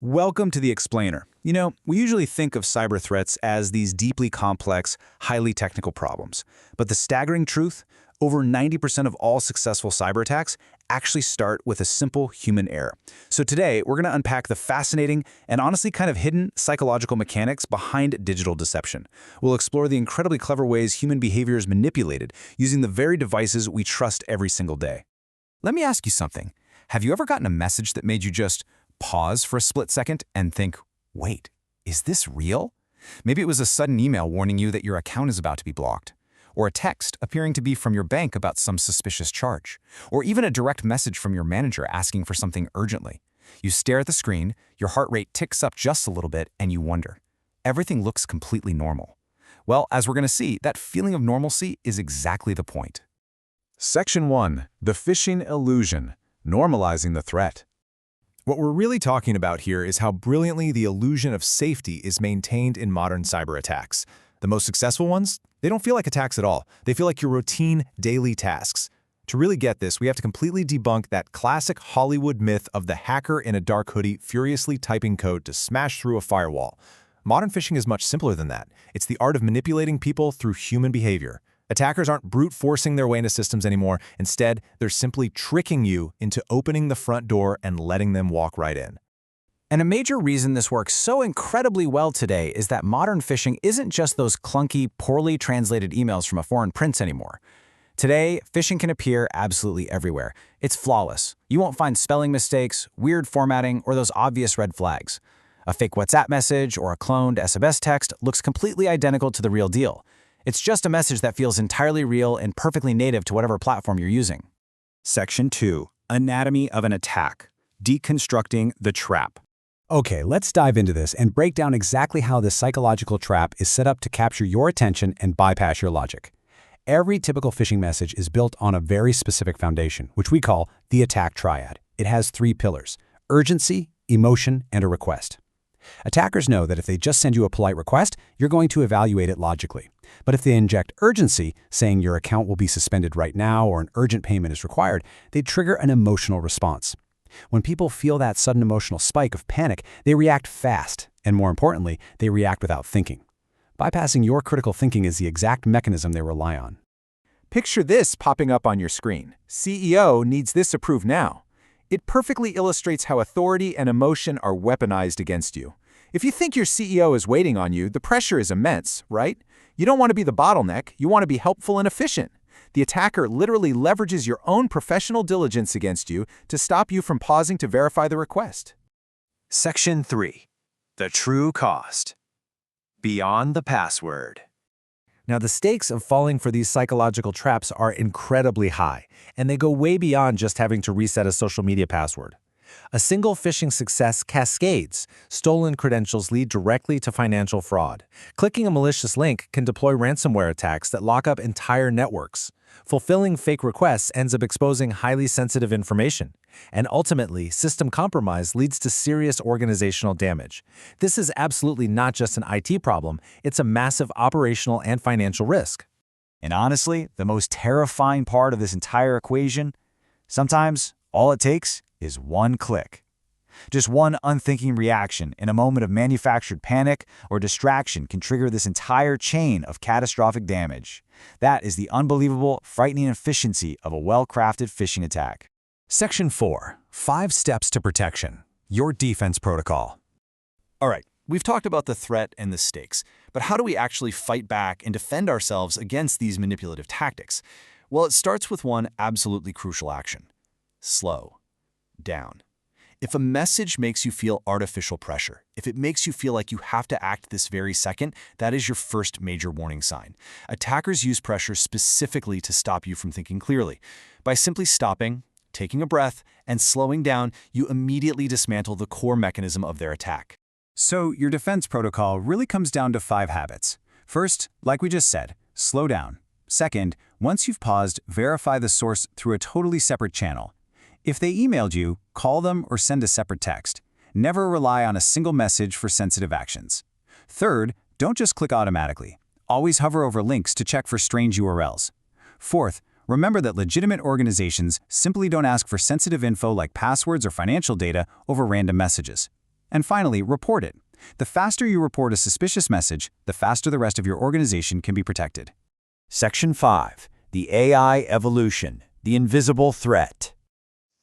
Welcome to The Explainer. We usually think of cyber threats as these deeply complex, highly technical problems. But the staggering truth, over 90% of all successful cyber attacks actually start with a simple human error. So today, we're going to unpack the fascinating and honestly kind of hidden psychological mechanics behind digital deception. We'll explore the incredibly clever ways human behavior is manipulated using the very devices we trust every single day. Let me ask you something. Have you ever gotten a message that made you just pause for a split second and think, wait, is this real? Maybe it was a sudden email warning you that your account is about to be blocked, or a text appearing to be from your bank about some suspicious charge, or even a direct message from your manager asking for something urgently. You stare at the screen, your heart rate ticks up just a little bit, and you wonder. Everything looks completely normal. Well, as we're going to see, that feeling of normalcy is exactly the point. Section 1. The Phishing Illusion. Normalizing the threat. What we're really talking about here is how brilliantly the illusion of safety is maintained in modern cyber attacks. The most successful ones, they don't feel like attacks at all. They feel like your routine, daily tasks. To really get this, we have to completely debunk that classic Hollywood myth of the hacker in a dark hoodie furiously typing code to smash through a firewall. Modern phishing is much simpler than that. It's the art of manipulating people through human behavior. Attackers aren't brute forcing their way into systems anymore. Instead, they're simply tricking you into opening the front door and letting them walk right in. And a major reason this works so incredibly well today is that modern phishing isn't just those clunky, poorly translated emails from a foreign prince anymore. Today, phishing can appear absolutely everywhere. It's flawless. You won't find spelling mistakes, weird formatting, or those obvious red flags. A fake WhatsApp message or a cloned SMS text looks completely identical to the real deal. It's just a message that feels entirely real and perfectly native to whatever platform you're using. Section 2. Anatomy of an attack. Deconstructing the trap. Okay, let's dive into this and break down exactly how this psychological trap is set up to capture your attention and bypass your logic. Every typical phishing message is built on a very specific foundation, which we call the attack triad. It has 3 pillars: urgency, emotion, and a request. Attackers know that if they just send you a polite request, you're going to evaluate it logically. But if they inject urgency, saying your account will be suspended right now or an urgent payment is required, they trigger an emotional response. When people feel that sudden emotional spike of panic, they react fast, and more importantly, they react without thinking. Bypassing your critical thinking is the exact mechanism they rely on. Picture this popping up on your screen. CEO needs this approved now. It perfectly illustrates how authority and emotion are weaponized against you. If you think your CEO is waiting on you, the pressure is immense, right? You don't want to be the bottleneck, you want to be helpful and efficient. The attacker literally leverages your own professional diligence against you to stop you from pausing to verify the request. Section 3. The True Cost. Beyond the password. Now, the stakes of falling for these psychological traps are incredibly high, and they go way beyond just having to reset a social media password. A single phishing success cascades. Stolen credentials lead directly to financial fraud. Clicking a malicious link can deploy ransomware attacks that lock up entire networks. Fulfilling fake requests ends up exposing highly sensitive information. And ultimately, system compromise leads to serious organizational damage. This is absolutely not just an IT problem, it's a massive operational and financial risk. And honestly, the most terrifying part of this entire equation, sometimes all it takes is one click. Just one unthinking reaction in a moment of manufactured panic or distraction can trigger this entire chain of catastrophic damage. That is the unbelievable, frightening efficiency of a well-crafted phishing attack. Section 4. 5 Steps to Protection. Your defense protocol. All right, we've talked about the threat and the stakes, but how do we actually fight back and defend ourselves against these manipulative tactics? Well, it starts with one absolutely crucial action. Slow down. If a message makes you feel artificial pressure, if it makes you feel like you have to act this very second, that is your first major warning sign. Attackers use pressure specifically to stop you from thinking clearly. By simply stopping, taking a breath, and slowing down, you immediately dismantle the core mechanism of their attack. So your defense protocol really comes down to 5 habits. First, like we just said, slow down. Second, once you've paused, verify the source through a totally separate channel. If they emailed you, call them or send a separate text. Never rely on a single message for sensitive actions. Third, don't just click automatically. Always hover over links to check for strange URLs. Fourth, remember that legitimate organizations simply don't ask for sensitive info like passwords or financial data over random messages. And finally, report it. The faster you report a suspicious message, the faster the rest of your organization can be protected. Section 5. The AI Evolution, the Invisible Threat.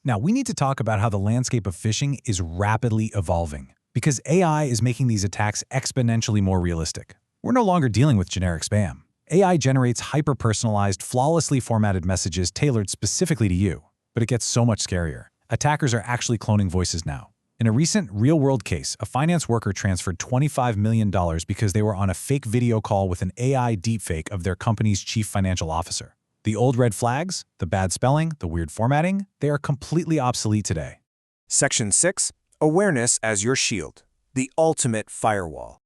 Now, we need to talk about how the landscape of phishing is rapidly evolving, because AI is making these attacks exponentially more realistic. We're no longer dealing with generic spam. AI generates hyper-personalized, flawlessly formatted messages tailored specifically to you. But it gets so much scarier. Attackers are actually cloning voices now. In a recent real-world case, a finance worker transferred $25 million because they were on a fake video call with an AI deepfake of their company's chief financial officer. The old red flags, the bad spelling, the weird formatting, they are completely obsolete today. Section 6. Awareness as your shield, the ultimate firewall.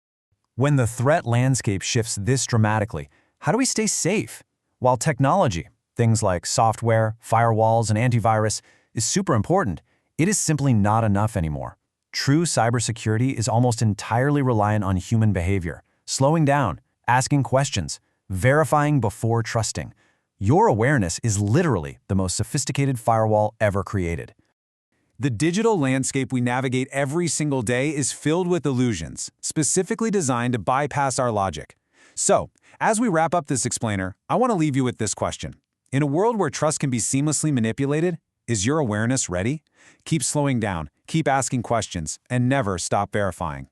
When the threat landscape shifts this dramatically, how do we stay safe? While technology, things like software, firewalls, and antivirus, is super important, it is simply not enough anymore. True cybersecurity is almost entirely reliant on human behavior, slowing down, asking questions, verifying before trusting. Your awareness is literally the most sophisticated firewall ever created. The digital landscape we navigate every single day is filled with illusions, specifically designed to bypass our logic. So, as we wrap up this explainer, I want to leave you with this question. In a world where trust can be seamlessly manipulated, is your awareness ready? Keep slowing down, keep asking questions, and never stop verifying.